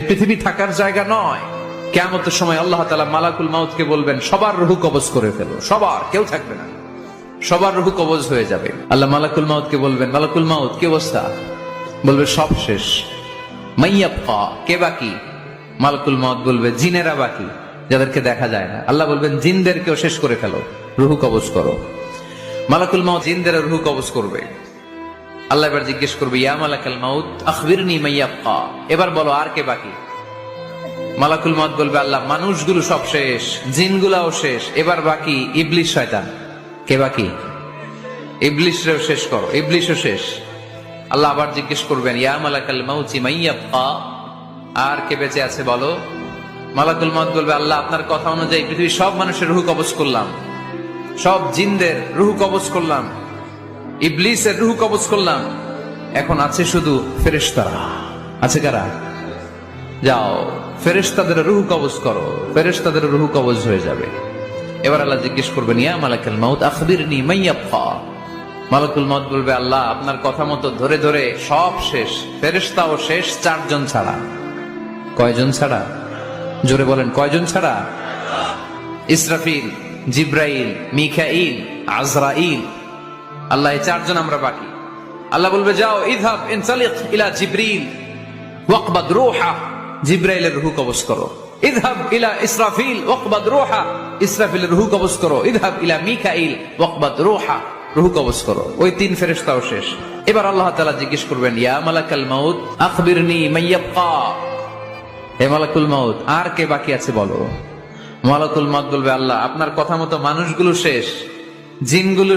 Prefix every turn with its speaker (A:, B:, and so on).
A: পৃথিবী থাকার জায়গা নয়। কিয়ামতের সময় আল্লাহ তাআলা মালাকুল মাউতকে বলবেন, সবার রূহ কবজ করে ফেলো, সবার, কেউ থাকবে না, সবার রূহ কবজ হয়ে যাবে। আল্লাহ মালাকুল মাউতকে বলবেন, মালাকুল মাউত কি অবস্থা? বলবে সব শেষ। মাইয়াবকা, কে বাকি? মালাকুল মাউত বলবে জিনেরা বাকি, যাদেরকে দেখা যায় না। আল্লাহ বলবেন জিনদেরকেও শেষ করে ফেলো, রূহ কবজ করো। মালাকুল মাউত জিনদের রূহ কবজ করবে। আল্লাহ এবার জিজ্ঞেস করবে, ইয়া মালাকাল মাউত আখবিরনি মাইয়াবকা, এবার বলো আর কে বাকি? মালাকুল মাউত বলবে, আল্লাহ মানুষগুলো সব শেষ, জিনগুলাও শেষ, এবার বাকি ইবলিস শয়তান। কে বাকি? ইবলিসরেও শেষ করো, ইবলিসও শেষ। আল্লাহ আবার জিজ্ঞেস করবেন, ইয়া মালাকাল মাউতি মাইয়াবকা, আর কে বেঁচে আছে বলো? মালাকুল মাউত বলবে, আল্লাহ আপনার কথা অনুযায়ী পৃথিবীর সব মানুষের রূহ কবজ করলাম, সব জিনদের রূহ কবজ করলাম, ইবলিসের রূহ কবজ করলাম, এখন আছে শুধু ফেরেশতারা। আছে কারা? যাও ফেরেশতাদের রূহ কবজ করো, ফেরেশতাদের রূহ কবজ হয়ে যাবে। এবার আল্লাহ জিজ্ঞেস করবেন, ইয়া মালাকাল মাউত আখবিরনি মাইয়াবকা। মালাকুল মাউত বলবে, আল্লাহ আপনার কথা মতো ধরে ধরে সব শেষ, ফেরেশতাও শেষ, 4 জন ছাড়া। কয়জন ছাড়া? জোরে বলেন, কয়জন ছাড়া? ইসরাফিল, জিব্রাইল, মিকাইল, আজরাইল। আল্লাহ এই 4 জন আমরা বাকি। আল্লাহ বলবে, যাও ইযহাব ইনতালিক ইলা জিবরিল ওয়াকবাদ রূহা, জিব্রাইলের রূহ কবজ করো। ইযহাব ইলা ইসরাফিল ওয়াকবাদ রূহা, ইসরাফিলের রূহ কবজ করো। ইযহাব ইলা মিকাইল ওয়াকবাদ রূহা, রূহ কবজ করো। ওই 3 ফেরেশতাও শেষ। এবার আল্লাহ তাআলা জিজ্ঞেস করবেন, ইয়া মালাকাল মাউত আখবিরনি মাইয়াবকা, হে মালাকুল মাউত আর কে বাকি আছে বলো। মালাকুল মাউত বলবে, আল্লাহ আপনার কথা মতো মানুষগুলো শেষ, জিনগুলো